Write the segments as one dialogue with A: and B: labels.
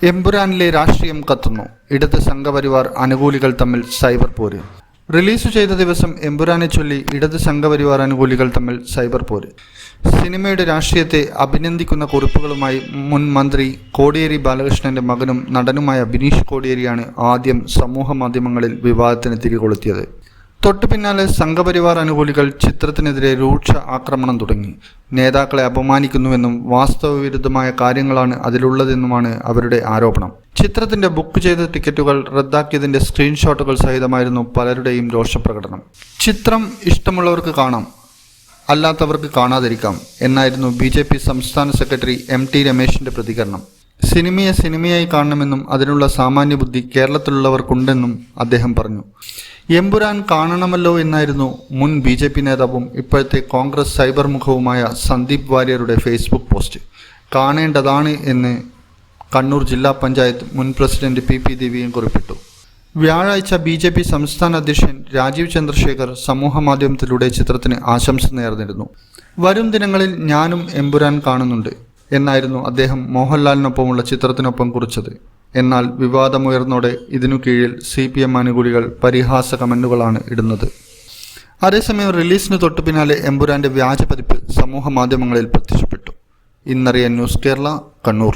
A: എമ്പുരാനിലെ രാഷ്ട്രീയം കത്തുന്നു. ഇടത് സംഘപരിവാർ അനുകൂലികൾ തമ്മിൽ സൈബർ പോര്. റിലീസ് ചെയ്ത ദിവസം എമ്പുരാനെ ചൊല്ലി ഇടത് സംഘപരിവാർ അനുകൂലികൾ തമ്മിൽ സൈബർ പോര്. സിനിമയുടെ രാഷ്ട്രീയത്തെ അഭിനന്ദിക്കുന്ന കുറിപ്പുകളുമായി മുൻ മന്ത്രി കോടിയേരി ബാലകൃഷ്ണന്റെ മകനും നടനുമായ ബിനീഷ് കോടിയേരിയാണ് ആദ്യം സമൂഹ മാധ്യമങ്ങളിൽ വിവാദത്തിന് തിരികൊളുത്തിയത്. തൊട്ടു പിന്നാലെ സംഘപരിവാർ അനുകൂലികൾ ചിത്രത്തിനെതിരെ രൂക്ഷ ആക്രമണം തുടങ്ങി. നേതാക്കളെ അപമാനിക്കുന്നുവെന്നും വാസ്തവവിരുദ്ധമായ കാര്യങ്ങളാണ് അതിലുള്ളതെന്നുമാണ് അവരുടെ ആരോപണം. ചിത്രത്തിന്റെ ബുക്ക് ചെയ്ത ടിക്കറ്റുകൾ റദ്ദാക്കിയതിന്റെ സ്ക്രീൻഷോട്ടുകൾ സഹിതമായിരുന്നു പലരുടെയും രോഷപ്രകടനം. ചിത്രം ഇഷ്ടമുള്ളവർക്ക് കാണാം, അല്ലാത്തവർക്ക് കാണാതിരിക്കാം എന്നായിരുന്നു BJP സംസ്ഥാന സെക്രട്ടറി MT രമേശിന്റെ പ്രതികരണം. സിനിമയെ സിനിമയായി കാണണമെന്നും അതിനുള്ള സാമാന്യ ബുദ്ധി കേരളത്തിലുള്ളവർക്കുണ്ടെന്നും അദ്ദേഹം പറഞ്ഞു. എമ്പുരാൻ കാണണമല്ലോ എന്നായിരുന്നു മുൻ BJP നേതാവും ഇപ്പോഴത്തെ കോൺഗ്രസ് സൈബർ മുഖവുമായ സന്ദീപ് വാര്യരുടെ ഫേസ്ബുക്ക് പോസ്റ്റ്. കാണേണ്ടതാണ് എന്ന് കണ്ണൂർ ജില്ലാ പഞ്ചായത്ത് മുൻ പ്രസിഡന്റ് PP ദേവിയും കുറിപ്പിട്ടു. വ്യാഴാഴ്ച BJP സംസ്ഥാന അധ്യക്ഷൻ രാജീവ് ചന്ദ്രശേഖർ സമൂഹമാധ്യമത്തിലൂടെ ചിത്രത്തിന് ആശംസ നേർന്നിരുന്നു. വരും ദിനങ്ങളിൽ ഞാനും എമ്പുരാൻ കാണുന്നുണ്ട് എന്നായിരുന്നു അദ്ദേഹം മോഹൻലാലിനൊപ്പമുള്ള ചിത്രത്തിനൊപ്പം കുറിച്ചത്. എന്നാൽ വിവാദമുയർന്നോടെ ഇതിനു കീഴിൽ CPM അനുകൂലികൾ പരിഹാസ കമന്റുകളാണ് ഇടുന്നത്. അതേസമയം റിലീസിന് തൊട്ടു പിന്നാലെ എമ്പുരാന്റെ വ്യാജ പതിപ്പ് സമൂഹ മാധ്യമങ്ങളിൽ പ്രത്യക്ഷപ്പെട്ടു. ഇന്നറിയാൻ news Kerala, Kannur.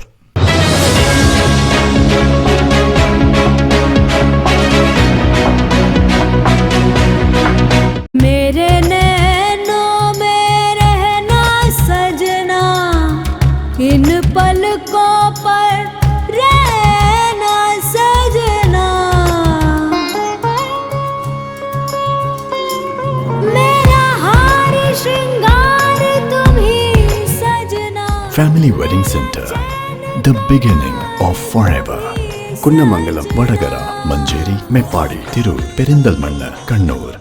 B: Family Wedding Center, the beginning of forever. Kunnamangalam, Vadagara, Manjeri, Meppadi, Tirur, Perindalmanna, Kannur.